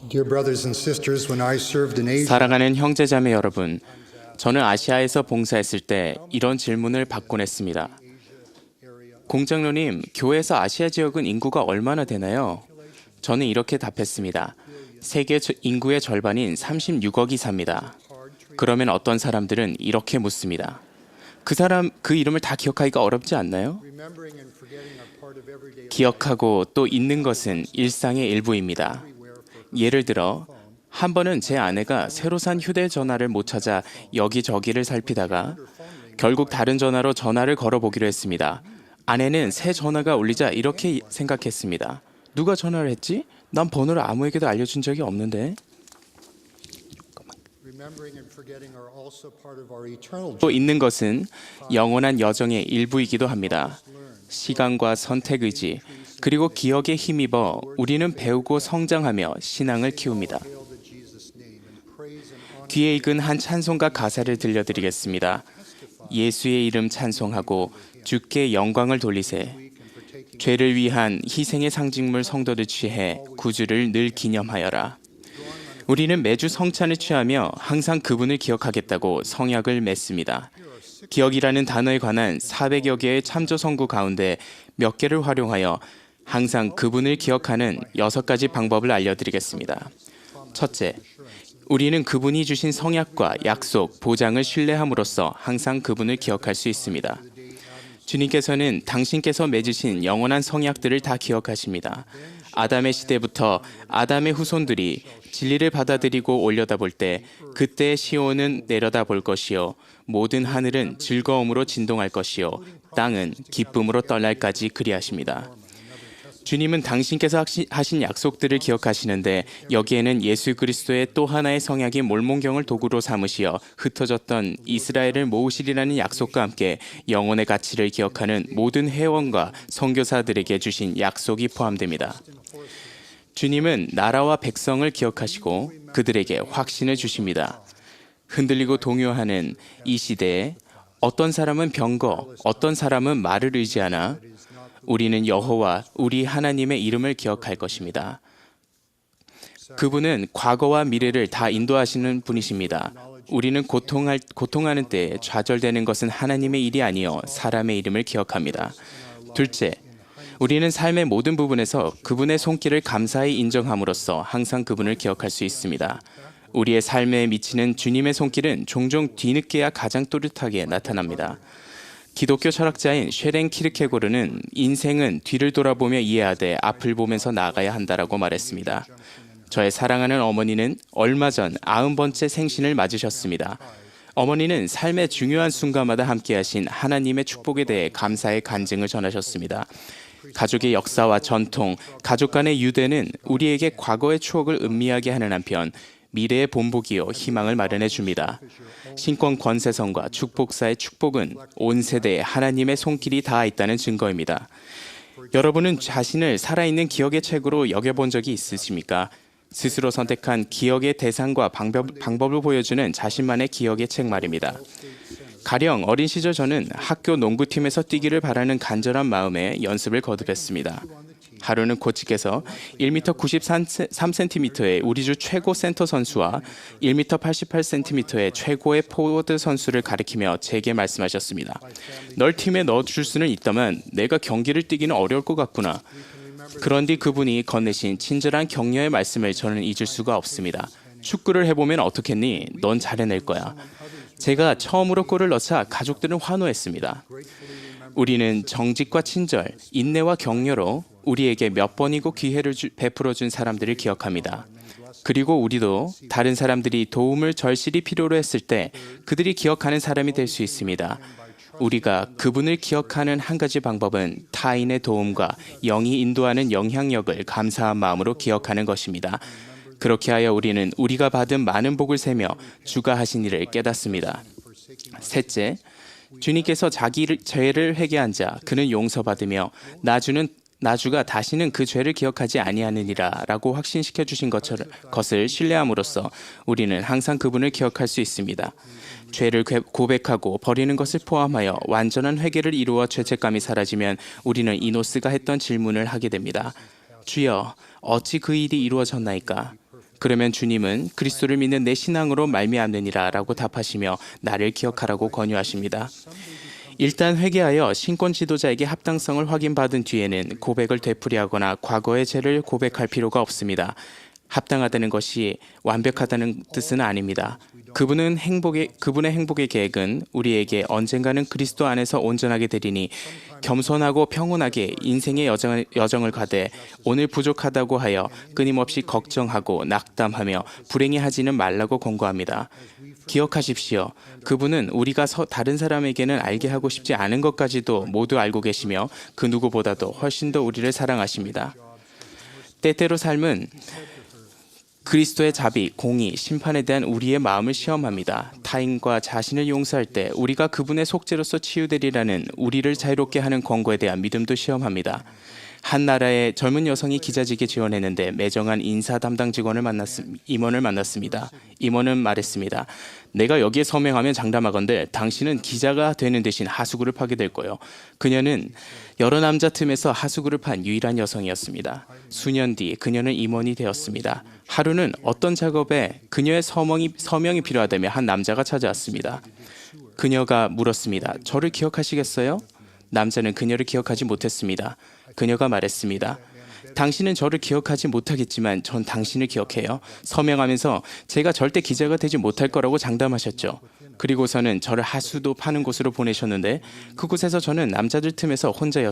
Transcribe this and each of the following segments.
Dear brothers and sisters, when I served in Asia, 사랑하는 형제자매 여러분, 저는 아시아에서 봉사했을 때 이런 질문을 받곤 했습니다. 공장로님, 교회에서 아시아 지역은 인구가 얼마나 되나요? 저는 이렇게 답했습니다. 세계 인구의 절반인 36억이 삽니다. 그러면 어떤 사람들은 이렇게 묻습니다. 그 이름을 다 기억하기가 어렵지 않나요? remembering and forgetting are part of everyday life. 기억하고 또 잊는 것은 일상의 일부입니다. 예를 들어 한 번은 제 아내가 새로 산 휴대전화를 못 찾아 여기저기를 살피다가 결국 다른 전화로 전화를 걸어보기로 했습니다. 아내는 새 전화가 울리자 이렇게 생각했습니다. 누가 전화를 했지? 난 번호를 아무에게도 알려준 적이 없는데. Remembering and forgetting are also part of our eternal 또 journey. 잊는 것은 영원한 여정의 일부이기도 합니다. 시간과 선택의지 그리고 기억에 힘입어 우리는 배우고 성장하며 신앙을 키웁니다. Hail to Jesus' name and praise and honor. 뒤에 읽은 한 찬송가 가사를 들려드리겠습니다. 예수의 이름 찬송하고 주께 영광을 돌리세. 죄를 위한 희생의 상징물 성도를 취해 구주를 늘 기념하여라. 우리는 매주 성찬을 취하며 항상 그분을 기억하겠다고 성약을 맺습니다. 기억이라는 단어에 관한 400여 개의 참조 성구 가운데 몇 개를 활용하여 항상 그분을 기억하는 6가지 방법을 알려드리겠습니다. 첫째, 우리는 그분이 주신 성약과 약속, 보장을 신뢰함으로써 항상 그분을 기억할 수 있습니다. 주님께서는 당신께서 맺으신 영원한 성약들을 다 기억하십니다. 아담의 시대부터 아담의 후손들이 진리를 받아들이고 올려다볼 때 그때의 시온은 내려다볼 것이요 모든 하늘은 즐거움으로 진동할 것이요 땅은 기쁨으로 떨날까지 그리하십니다. 주님은 당신께서 하신 약속들을 기억하시는데 여기에는 예수 그리스도의 또 하나의 성약인 몰몬경을 도구로 삼으시어 흩어졌던 이스라엘을 모으시리라는 약속과 함께 영혼의 가치를 기억하는 모든 회원과 선교사들에게 주신 약속이 포함됩니다. 주님은 나라와 백성을 기억하시고 그들에게 확신을 주십니다. 흔들리고 동요하는 이 시대에 어떤 사람은 병거, 어떤 사람은 말을 의지하나 우리는 여호와 우리 하나님의 이름을 기억할 것입니다. 그분은 과거와 미래를 다 인도하시는 분이십니다. 우리는 고통하는 때에 좌절되는 것은 하나님의 일이 아니요 사람의 이름을 기억합니다. 둘째, 우리는 삶의 모든 부분에서 그분의 손길을 감사히 인정함으로써 항상 그분을 기억할 수 있습니다. 우리의 삶에 미치는 주님의 손길은 종종 뒤늦게야 가장 또렷하게 나타납니다. 기독교 철학자인 쉐렌 키르케고르는 인생은 뒤를 돌아보며 이해하되 앞을 보면서 나아가야 한다라고 말했습니다. 저의 사랑하는 어머니는 얼마 전 90번째 생신을 맞으셨습니다. 어머니는 삶의 중요한 순간마다 함께하신 하나님의 축복에 대해 감사의 간증을 전하셨습니다. 가족의 역사와 전통, 가족 간의 유대는 우리에게 과거의 추억을 음미하게 하는 한편 미래의 본보기요 희망을 마련해 줍니다. 신권 권세성과 축복사의 축복은 온 세대에 하나님의 손길이 닿아 있다는 증거입니다. 여러분은 자신을 살아있는 기억의 책으로 여겨본 적이 있으십니까? 스스로 선택한 기억의 대상과 방법을 보여주는 자신만의 기억의 책 말입니다. 가령 어린 시절 저는 학교 농구팀에서 뛰기를 바라는 간절한 마음에 연습을 거듭했습니다. 하루는 코치께서 1m 93cm의 우리주 최고 센터 선수와 1m 88cm의 최고의 포워드 선수를 가리키며 제게 말씀하셨습니다. 널 팀에 넣어줄 수는 있다만 내가 경기를 뛰기는 어려울 것 같구나. 그런 뒤 그분이 건네신 친절한 격려의 말씀을 저는 잊을 수가 없습니다. 축구를 해보면 어떻겠니? 넌 잘해낼 거야. 제가 처음으로 골을 넣자 가족들은 환호했습니다. 우리는 정직과 친절, 인내와 격려로 우리에게 몇 번이고 기회를 베풀어준 사람들을 기억합니다. 그리고 우리도 다른 사람들이 도움을 절실히 필요로 했을 때 그들이 기억하는 사람이 될 수 있습니다. 우리가 그분을 기억하는 한 가지 방법은 타인의 도움과 영이 인도하는 영향력을 감사한 마음으로 기억하는 것입니다. 그렇게 하여 우리는 우리가 받은 많은 복을 세며 주가 하신 일을 깨닫습니다. 셋째, 주님께서 자기 죄를 회개한 자 그는 용서받으며 나주가 다시는 그 죄를 기억하지 아니하느니라 라고 확신시켜 주신 것을 신뢰함으로써 우리는 항상 그분을 기억할 수 있습니다. 죄를 고백하고 버리는 것을 포함하여 완전한 회개를 이루어 죄책감이 사라지면 우리는 이노스가 했던 질문을 하게 됩니다. 주여, 어찌 그 일이 이루어졌나이까? 그러면 주님은 그리스도를 믿는 내 신앙으로 말미암느니라 라고 답하시며 나를 기억하라고 권유하십니다. 일단 회개하여 신권 지도자에게 합당성을 확인받은 뒤에는 고백을 되풀이하거나 과거의 죄를 고백할 필요가 없습니다. 합당하다는 것이 완벽하다는 뜻은 아닙니다. 그분의 행복의 계획은 우리에게 언젠가는 그리스도 안에서 온전하게 되리니 겸손하고 평온하게 인생의 여정을 가되 오늘 부족하다고 하여 끊임없이 걱정하고 낙담하며 불행히 하지는 말라고 권고합니다. 기억하십시오. 그분은 우리가 다른 사람에게는 알게 하고 싶지 않은 것까지도 모두 알고 계시며 그 누구보다도 훨씬 더 우리를 사랑하십니다. 때때로 삶은 그리스도의 자비, 공의, 심판에 대한 우리의 마음을 시험합니다. 타인과 자신을 용서할 때 우리가 그분의 속죄로서 치유되리라는 우리를 자유롭게 하는 권고에 대한 믿음도 시험합니다. 한 나라의 젊은 여성이 기자직에 지원했는데 매정한 인사 담당 임원을 만났습니다. 임원은 말했습니다. 내가 여기에 서명하면 장담하건대 당신은 기자가 되는 대신 하수구를 파게 될 거예요. 그녀는 여러 남자 틈에서 하수구를 판 유일한 여성이었습니다. 수년 뒤 그녀는 임원이 되었습니다. 하루는 어떤 작업에 그녀의 서명이 필요하다며 한 남자가 찾아왔습니다. 그녀가 물었습니다. 저를 기억하시겠어요? 남자는 그녀를 기억하지 못했습니다. 그녀가 말했습니다. 당신은 저를 기억하지 못하겠지만 전 당신을 기억해요. 서명하면서 제가 절대 기자가 되지 못할 거라고 장담하셨죠. 그리고서는 저를 하수도 파는 곳으로 보내셨는데 그곳에서 저는 남자들 틈에서 혼자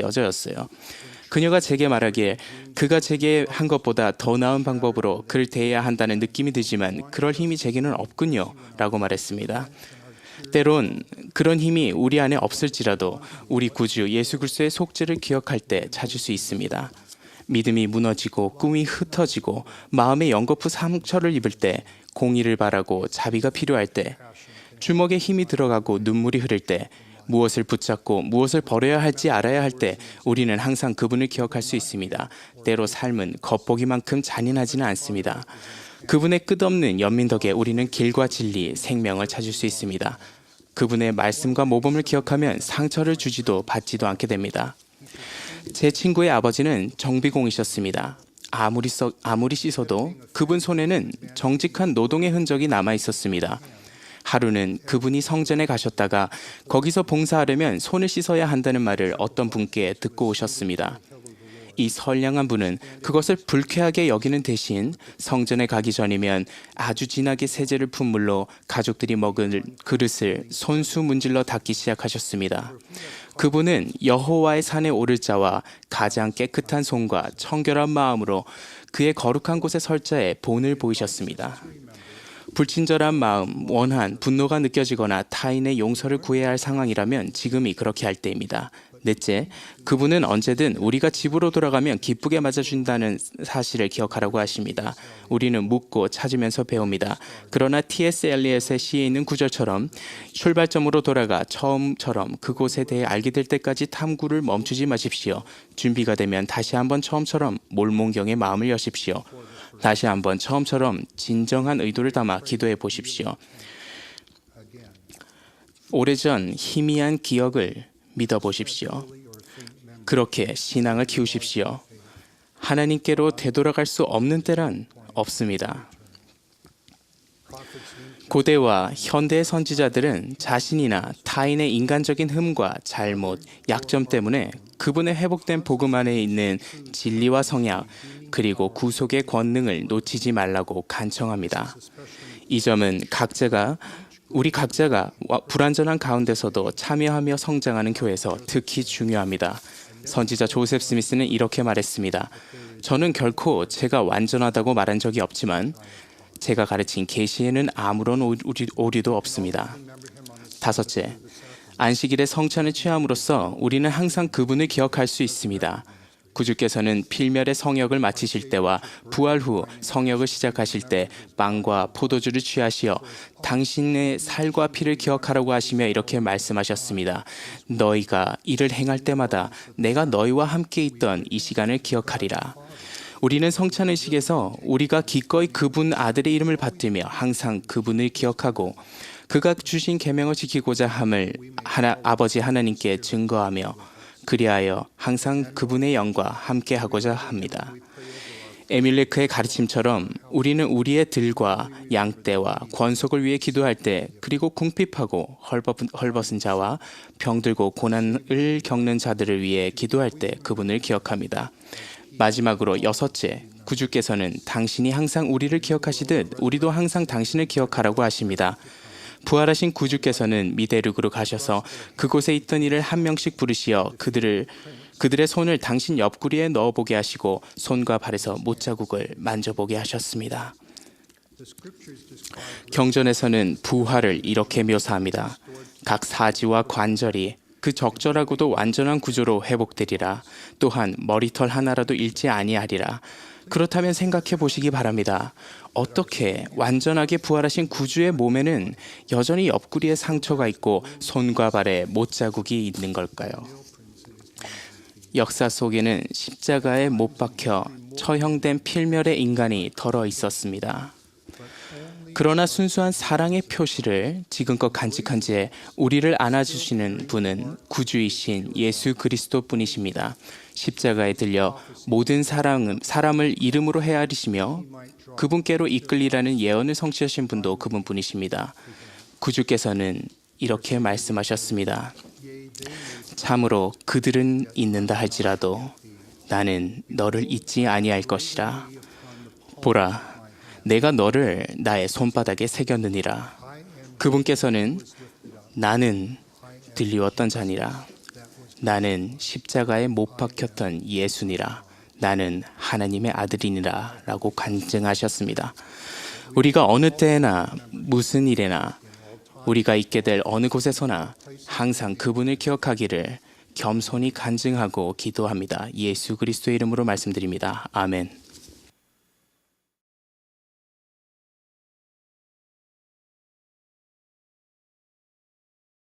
여자였어요. 그녀가 제게 말하기에 그가 제게 한 것보다 더 나은 방법으로 그를 대해야 한다는 느낌이 들지만 그럴 힘이 제게는 없군요 라고 말했습니다. 때론 그런 힘이 우리 안에 없을지라도 우리 구주 예수 그리스도의 속죄를 기억할 때 찾을 수 있습니다. 믿음이 무너지고 꿈이 흩어지고 마음의 연거푸 상처를 입을 때, 공의를 바라고 자비가 필요할 때, 주먹에 힘이 들어가고 눈물이 흐를 때, 무엇을 붙잡고 무엇을 버려야 할지 알아야 할 때 우리는 항상 그분을 기억할 수 있습니다. 때로 삶은 겉보기만큼 잔인하지는 않습니다. 그분의 끝없는 연민 덕에 우리는 길과 진리, 생명을 찾을 수 있습니다. 그분의 말씀과 모범을 기억하면 상처를 주지도 받지도 않게 됩니다. 제 친구의 아버지는 정비공이셨습니다. 아무리 씻어도 그분 손에는 정직한 노동의 흔적이 남아 있었습니다. 하루는 그분이 성전에 가셨다가 거기서 봉사하려면 손을 씻어야 한다는 말을 어떤 분께 듣고 오셨습니다. 이 선량한 분은 그것을 불쾌하게 여기는 대신 성전에 가기 전이면 아주 진하게 세제를 푼 물로 가족들이 먹을 그릇을 손수 문질러 닦기 시작하셨습니다. 그분은 여호와의 산에 오를 자와 가장 깨끗한 손과 청결한 마음으로 그의 거룩한 곳에 설 자의 본을 보이셨습니다. 불친절한 마음, 원한, 분노가 느껴지거나 타인의 용서를 구해야 할 상황이라면 지금이 그렇게 할 때입니다. 넷째, 그분은 언제든 우리가 집으로 돌아가면 기쁘게 맞아준다는 사실을 기억하라고 하십니다. 우리는 묻고 찾으면서 배웁니다. 그러나 T.S. 엘리엇의 시에 있는 구절처럼 출발점으로 돌아가 처음처럼 그곳에 대해 알게 될 때까지 탐구를 멈추지 마십시오. 준비가 되면 다시 한번 처음처럼 몰몬경의 마음을 여십시오. 다시 한번 처음처럼 진정한 의도를 담아 기도해 보십시오. 오래전 희미한 기억을 믿어보십시오. 그렇게 신앙을 키우십시오. 하나님께로 되돌아갈 수 없는 때란 없습니다. 고대와 현대의 선지자들은 자신이나 타인의 인간적인 흠과 잘못, 약점 때문에 그분의 회복된 복음 안에 있는 진리와 성약, 그리고 구속의 권능을 놓치지 말라고 간청합니다. 이 점은 우리 각자가 불완전한 가운데서도 참여하며 성장하는 교회에서 특히 중요합니다. 선지자 조셉 스미스는 이렇게 말했습니다. 저는 결코 제가 완전하다고 말한 적이 없지만 제가 가르친 계시에는 아무런 오류도 없습니다. 다섯째, 안식일에 성찬을 취함으로써 우리는 항상 그분을 기억할 수 있습니다. 구주께서는 필멸의 성역을 마치실 때와 부활 후 성역을 시작하실 때 빵과 포도주를 취하시어 당신의 살과 피를 기억하라고 하시며 이렇게 말씀하셨습니다. 너희가 이를 행할 때마다 내가 너희와 함께 있던 이 시간을 기억하리라. 우리는 성찬의식에서 우리가 기꺼이 그분 아들의 이름을 받들며 항상 그분을 기억하고 그가 주신 계명을 지키고자 함을 아버지 하나님께 증거하며 그리하여 항상 그분의 영과 함께 하고자 합니다. 에밀레크의 가르침처럼 우리는 우리의 들과 양떼와 권속을 위해 기도할 때, 그리고 궁핍하고 헐벗은 자와 병들고 고난을 겪는 자들을 위해 기도할 때 그분을 기억합니다. 마지막으로 여섯째, 구주께서는 당신이 항상 우리를 기억하시듯 우리도 항상 당신을 기억하라고 하십니다. 부활하신 구주께서는 미대륙으로 가셔서 그곳에 있던 이를 한 명씩 부르시어 그들의 손을 당신 옆구리에 넣어보게 하시고 손과 발에서 못자국을 만져보게 하셨습니다. 경전에서는 부활을 이렇게 묘사합니다. 각 사지와 관절이 그 적절하고도 완전한 구조로 회복되리라. 또한 머리털 하나라도 잃지 아니하리라. 그렇다면 생각해 보시기 바랍니다. 어떻게 완전하게 부활하신 구주의 몸에는 여전히 옆구리에 상처가 있고 손과 발에 못자국이 있는 걸까요? 역사 속에는 십자가에 못 박혀 처형된 필멸의 인간이 덜어 있었습니다. 그러나 순수한 사랑의 표시를 지금껏 간직한 채 우리를 안아주시는 분은 구주이신 예수 그리스도 뿐이십니다. 십자가에 들려 모든 사람을 이름으로 헤아리시며 그분께로 이끌리라는 예언을 성취하신 분도 그분뿐이십니다. 구주께서는 이렇게 말씀하셨습니다. 참으로 그들은 잊는다 할지라도 나는 너를 잊지 아니할 것이라. 보라, 내가 너를 나의 손바닥에 새겼느니라. 그분께서는 나는 들리웠던 자니라. 나는 십자가에 못 박혔던 예수니라. 나는 하나님의 아들이니라 라고 간증하셨습니다. 우리가 어느 때나 무슨 일에나 우리가 있게 될 어느 곳에서나 항상 그분을 기억하기를 겸손히 간증하고 기도합니다. 예수 그리스도의 이름으로 말씀드립니다. 아멘.